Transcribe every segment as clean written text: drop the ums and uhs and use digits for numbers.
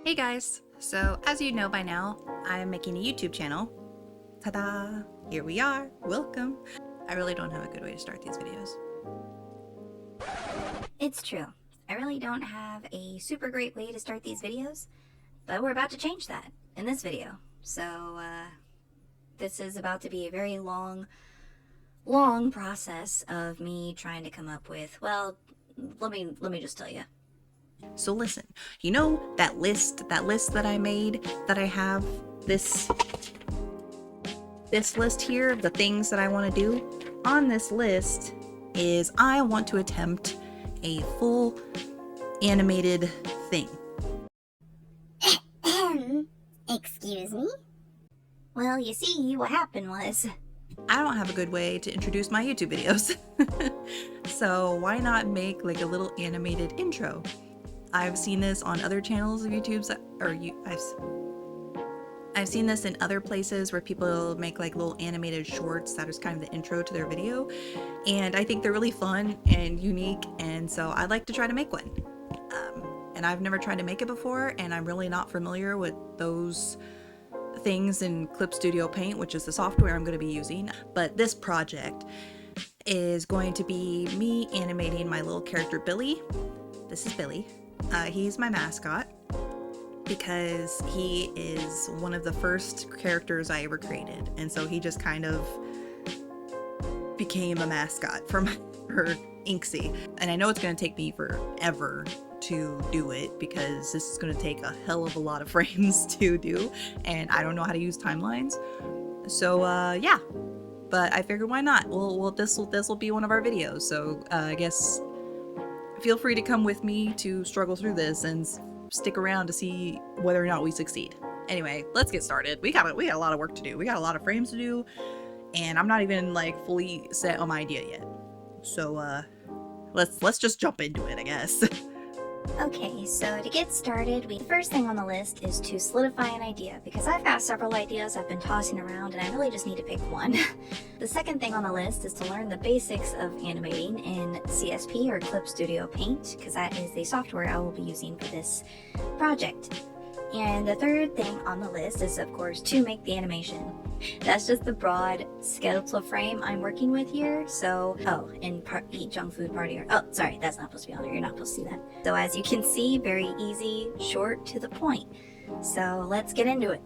Hey guys! So as you know by now, I am making a YouTube channel. Ta-da! Here we are! Welcome! I really don't have a good way to start these videos. It's true. I really don't have a super great way to start these videos, but we're about to change that in this video. So, this is about to be a very long process of me trying to come up with, well, let me just tell you. So listen, you know that list that I made, that I have this list here of the things that I want to do? On this list is I want to attempt a full animated thing. Excuse me? Well, you see, what happened was, I don't have a good way to introduce my YouTube videos. So why not make like a little animated intro? I've seen this on other channels of YouTube's, I've seen this in other places where people make like little animated shorts that is kind of the intro to their video, and I think they're really fun and unique, and so I'd like to try to make one. And I've never tried to make it before, and I'm really not familiar with those things in Clip Studio Paint, which is the software I'm going to be using. But this project is going to be me animating my little character Byllee. This is Byllee. He's my mascot because he is one of the first characters I ever created, and so he just kind of became a mascot for InkZee. And I know it's going to take me forever to do it because this is going to take a hell of a lot of frames to do, and I don't know how to use timelines. So yeah, but I figured why not? This will be one of our videos. So I guess feel free to come with me to struggle through this and stick around to see whether or not we succeed. Anyway, let's get started. We got a lot of work to do. We got a lot of frames to do, and I'm not even like fully set on my idea yet. So let's just jump into it, I guess. okay, so to get started, the first thing on the list is to solidify an idea, because I've got several ideas I've been tossing around and I really just need to pick one. The second thing on the list is to learn the basics of animating in CSP or Clip Studio Paint, because that is the software I will be using for this project. And the third thing on the list is, of course, to make the animation. That's just the broad skeletal frame I'm working with here. So, eat junk food party, oh, sorry, that's not supposed to be on there. You're not supposed to see that. So as you can see, very easy, short, to the point. So let's get into it.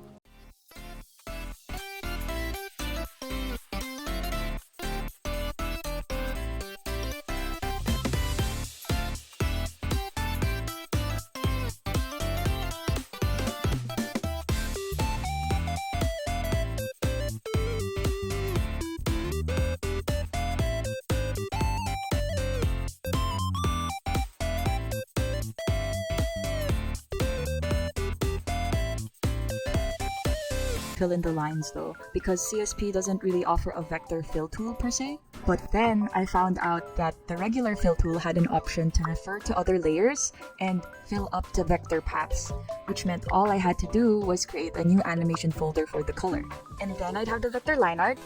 Fill in the lines though, because CSP doesn't really offer a vector fill tool per se. But then I found out that the regular fill tool had an option to refer to other layers and fill up the vector paths, which meant all I had to do was create a new animation folder for the color. And then I'd have the vector line art.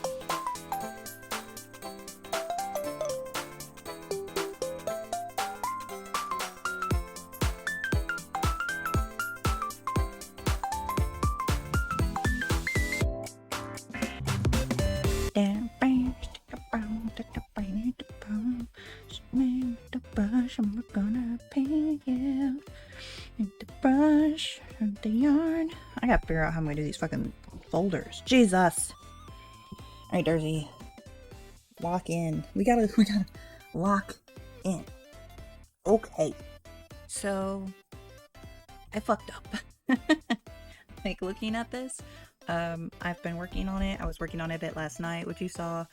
I'm gonna pay you. The brush and the yarn. I gotta figure out how I'm gonna do these fucking folders. Jesus. Alright, Darcee. Lock in. We gotta lock in. Okay. So I fucked up. Like, looking at this, I've been working on it. I was working on it a bit last night, which you saw,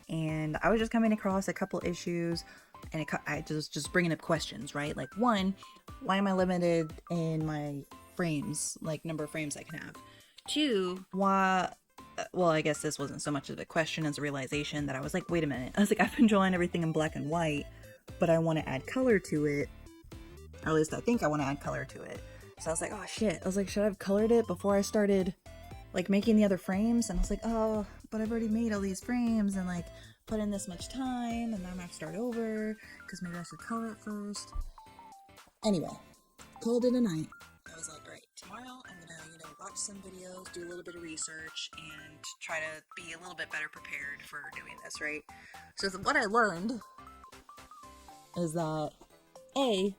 and I was just coming across a couple issues, and I just bringing up questions, right? Like, one, why am I limited in my frames, like number of frames I can have? Two, why, well, I guess this wasn't so much of a question as a realization that I was like, wait a minute. I was like, I've been drawing everything in black and white, but I want to add color to it, or at least I think I want to add color to it. So I was like, oh shit. I was like, should I have colored it before I started like making the other frames? And I was like, oh, but I've already made all these frames and like put in this much time, and now I'm gonna have to start over because maybe I should color it first. Anyway, called it a night. I was like, great. tomorrow I'm gonna, watch some videos, do a little bit of research, and try to be a little bit better prepared for doing this, right? So what I learned is that I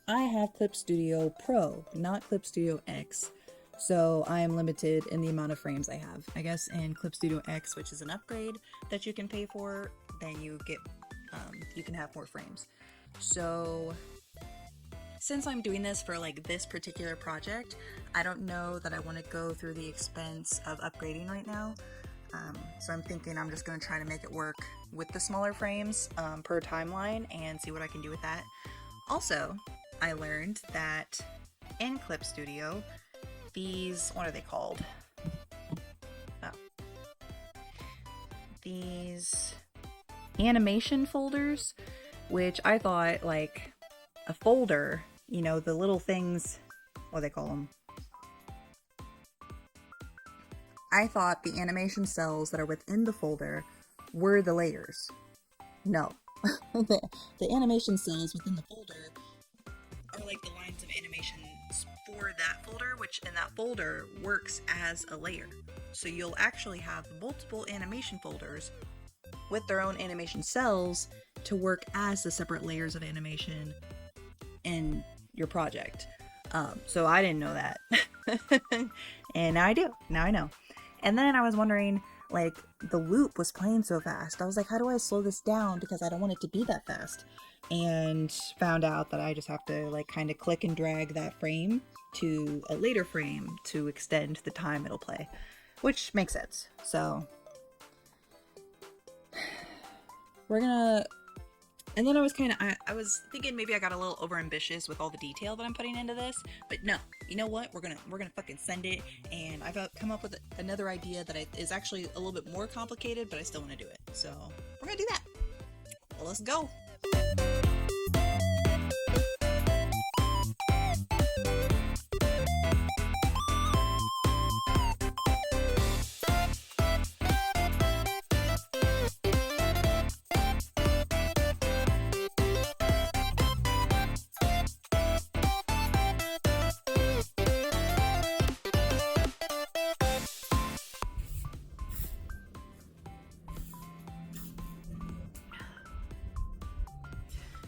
have Clip Studio Pro, not Clip Studio X. So I am limited in the amount of frames I have. I guess in Clip Studio X, which is an upgrade that you can pay for, then you get, you can have more frames. So since I'm doing this for like this particular project, I don't know that I want to go through the expense of upgrading right now. So I'm thinking I'm just going to try to make it work with the smaller frames per timeline and see what I can do with that. Also, I learned that in Clip Studio, these, what are they called? Oh. These animation folders, which I thought like a folder, the little things, what do they call them? I thought the animation cells that are within the folder were the layers. No. the animation cells within the folder are like the lines of animations for that folder, which in that folder works as a layer. So you'll actually have multiple animation folders with their own animation cells to work as the separate layers of animation in your project. So I didn't know that. And now I do. Now I know. And then I was wondering, like, the loop was playing so fast. I was like, how do I slow this down? Because I don't want it to be that fast. And found out that I just have to, like, kind of click and drag that frame to a later frame to extend the time it'll play. Which makes sense. So we're gonna... And then I was I was thinking maybe I got a little overambitious with all the detail that I'm putting into this, but no, you know what? We're gonna fucking send it, and I've come up with another idea that is actually a little bit more complicated, but I still want to do it. So we're gonna do that. Well, let's go.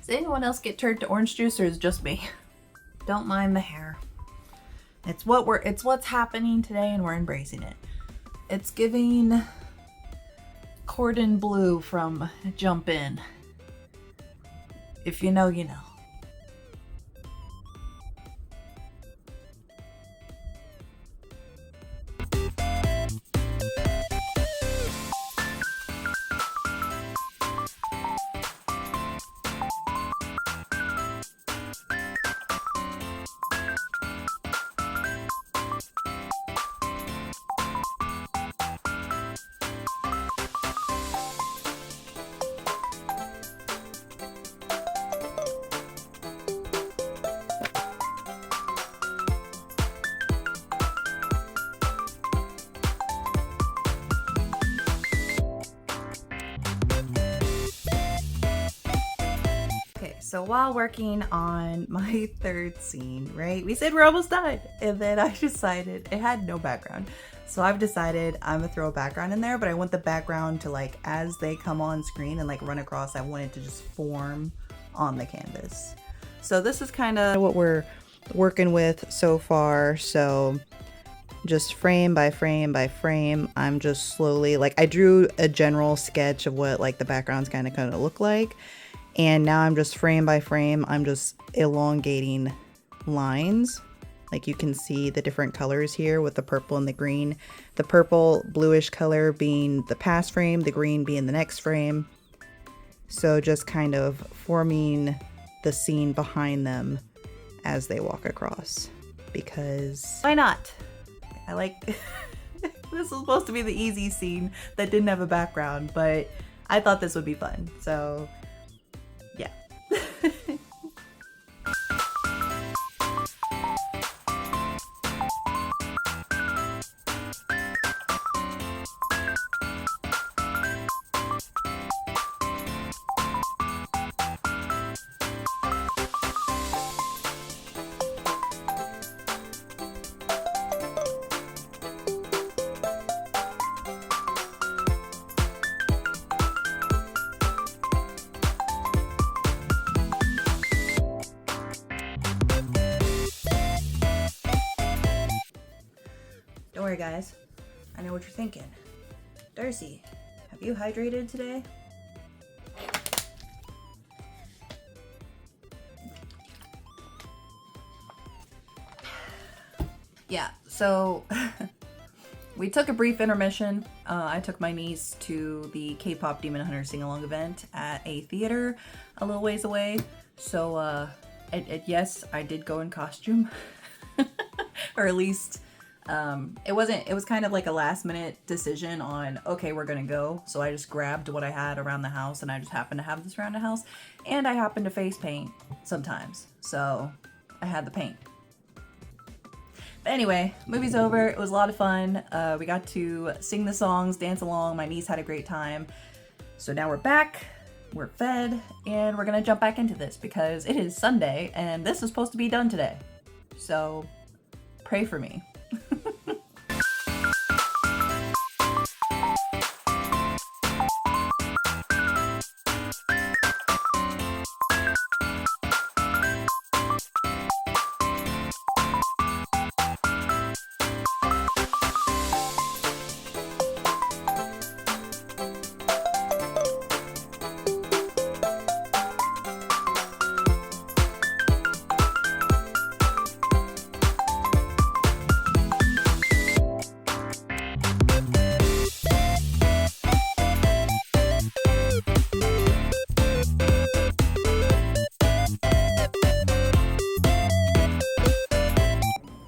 Does anyone else get turned to orange juice, or is it just me? Don't mind the hair. It's what's happening today, and we're embracing it. It's giving cordon bleu from Jump In. If you know, you know. So while working on my third scene, right, we said we're almost done, and then I decided it had no background. So I've decided I'm gonna throw a background in there, but I want the background to, like, as they come on screen and like run across, I want it to just form on the canvas. So this is kind of what we're working with so far. So just frame by frame by frame, I'm just slowly, like, I drew a general sketch of what like the background's kind of look like. And now I'm just frame by frame, I'm just elongating lines. Like you can see the different colors here with the purple and the green. The purple bluish color being the past frame, the green being the next frame. So just kind of forming the scene behind them as they walk across. Because why not? I like, this was supposed to be the easy scene that didn't have a background, but I thought this would be fun. So yeah. Sorry guys, I know what you're thinking. Darcee, have you hydrated today? Yeah, so we took a brief intermission. I took my niece to the K-pop Demon Hunter sing-along event at a theater a little ways away. So, yes, I did go in costume. Or at least, it was kind of like a last minute decision on, okay, we're gonna go. So I just grabbed what I had around the house, and I just happened to have this around the house. And I happen to face paint sometimes. So I had the paint. But anyway, movie's over. It was a lot of fun. We got to sing the songs, dance along. My niece had a great time. So now we're back, we're fed, and we're gonna jump back into this because it is Sunday and this is supposed to be done today. So pray for me.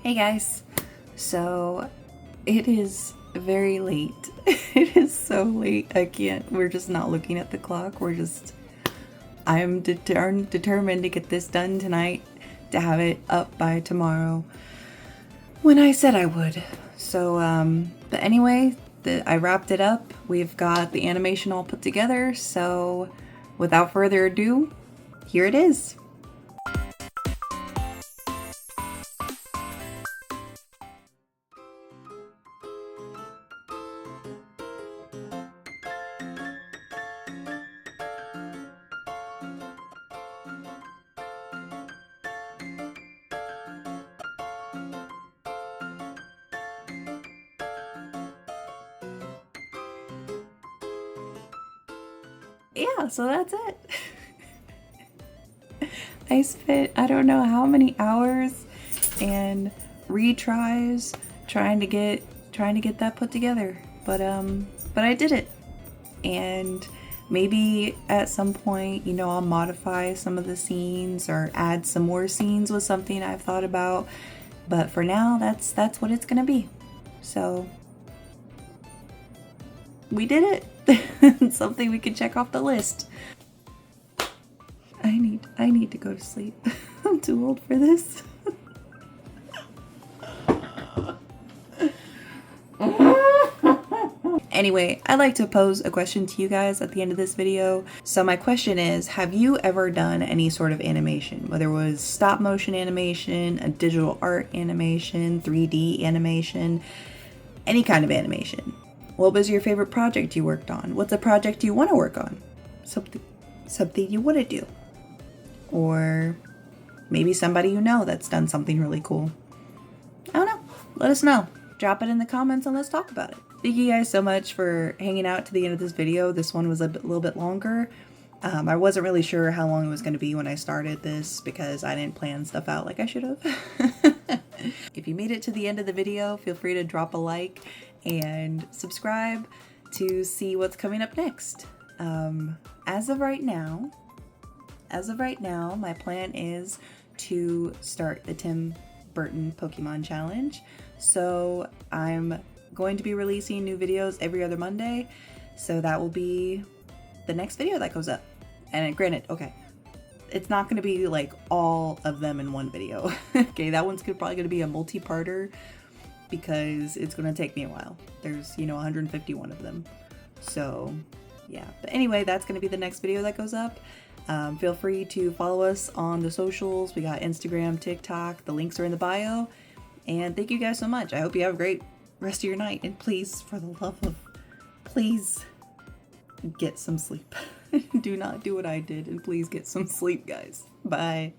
Hey guys, so it is very late. It is so late. We're just not looking at the clock. I'm determined to get this done tonight, to have it up by tomorrow when I said I would. So, but anyway, I wrapped it up. We've got the animation all put together. So without further ado, here it is. Yeah, so that's it. I spent I don't know how many hours and retries trying to get that put together. But I did it. And maybe at some point, I'll modify some of the scenes or add some more scenes with something I've thought about. But for now, that's what it's gonna be. So we did it. It's something we can check off the list. I need to go to sleep. I'm too old for this. Anyway, I'd like to pose a question to you guys at the end of this video. So my question is, have you ever done any sort of animation? Whether it was stop motion animation, a digital art animation, 3D animation, any kind of animation. What was your favorite project you worked on? What's a project you want to work on? Something you want to do. Or maybe somebody you know that's done something really cool. I don't know. Let us know. Drop it in the comments and let's talk about it. Thank you guys so much for hanging out to the end of this video. This one was a little bit longer. I wasn't really sure how long it was going to be when I started this because I didn't plan stuff out like I should have. If you made it to the end of the video, feel free to drop a like and subscribe to see what's coming up next. As of right now, my plan is to start the Tim Burton Pokemon Challenge. So I'm going to be releasing new videos every other Monday. So that will be the next video that goes up. And granted, okay, it's not going to be like all of them in one video. Okay, that one's probably going to be a multi-parter because it's going to take me a while. There's, 151 of them. So yeah, but anyway, that's going to be the next video that goes up. Feel free to follow us on the socials. We got Instagram, TikTok, the links are in the bio. And thank you guys so much. I hope you have a great rest of your night. And please, for the love of, please get some sleep. Do not do what I did, and please get some sleep, guys. Bye.